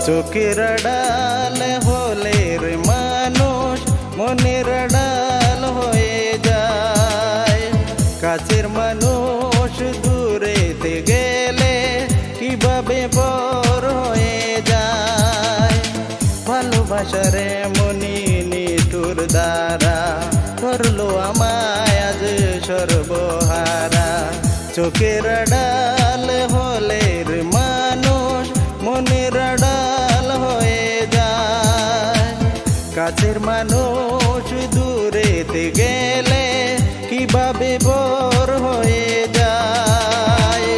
চোখের আড়াল হলে রে মানুষ মনের আড়াল হয়ে যায়। কাছের মানুষ দূরেতে গেলে কিভাবে পর হয়ে যায়। ভালোবাসার এমনি নিষ্ঠুর দ্বারা করলো আমায় আজ সর্বহারা। চোখের আড়াল হলে রে মানুষ মনের আড়াল হয়ে যায়। কাছের মানুষ দূরেতে গেলে কিভাবে পর হয়ে যায়।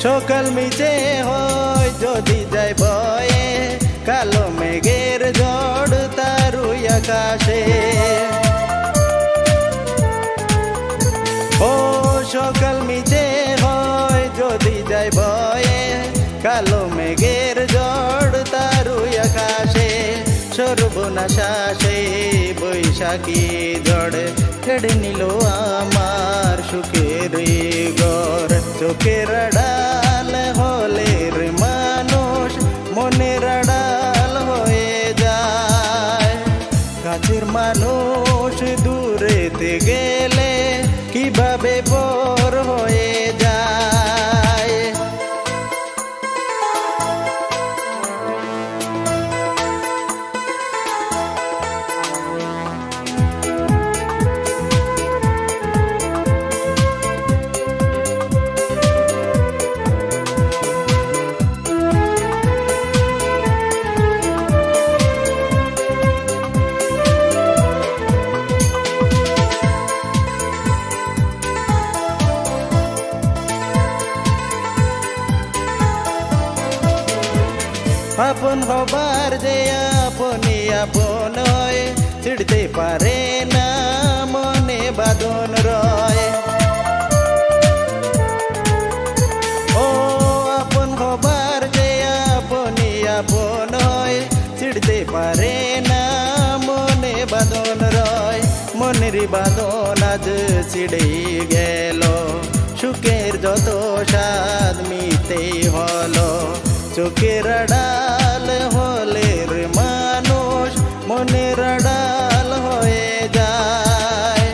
সকাল মিছে হয় যদি যায় বয়ে, কালো মেঘের ঝড় তারুই আকাশে। ও সকাল মিছে হয় যদি যায় বয়ে, কালো মেঘের ঝড় তারুই আকাশে। সর্বনাশা সেই বৈশাখী ঝড় কেড়ে নিল আমার সুখের ঘর। চোখের আড়াল হলে রে মানুষ মনের আড়াল হয়ে যায়। কাছের মানুষ দূরেতে গেলে কিভাবে পর হয়ে যায়। আপন হবার যে আপনি আপন হয়, ছিড়তে পারে না মনে বাঁধন রয়। ও আপন হবার যে আপনি আপন হয়, ছিড়তে পারে না মনে বাঁধন রয়। মনের বাঁধন আজ ছিড়ে গেল, সুখের যত স্বাদ মিটেই হলো। চোখের আড়াল হলে রে মানুষ মনের আড়াল হয়ে যায়।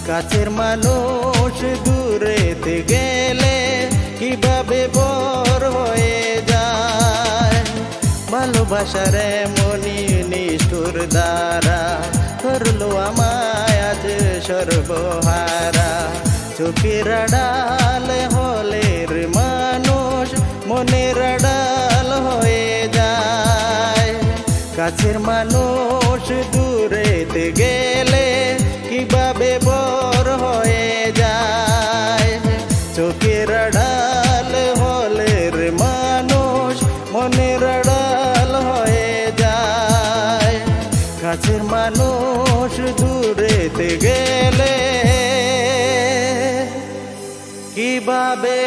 কাছের মানুষ দূরেতে গেলে কিভাবে পর হয়ে যায়। ভালোবাসার এমনি নিষ্ঠুর দ্বারা করলো আমায় আজ সর্বহারা। চোখের আড়াল হলে রে মানুষ মনের আড়াল হয়ে যায়। কাছের মানুষ দূরেতে গেলে কিভাবে পর হয়ে যায়। চোখের আড়াল হলে রে মানুষ মনের আড়াল হয়ে যায়। কাছের মানুষ দূরেতে গেলে কিভাবে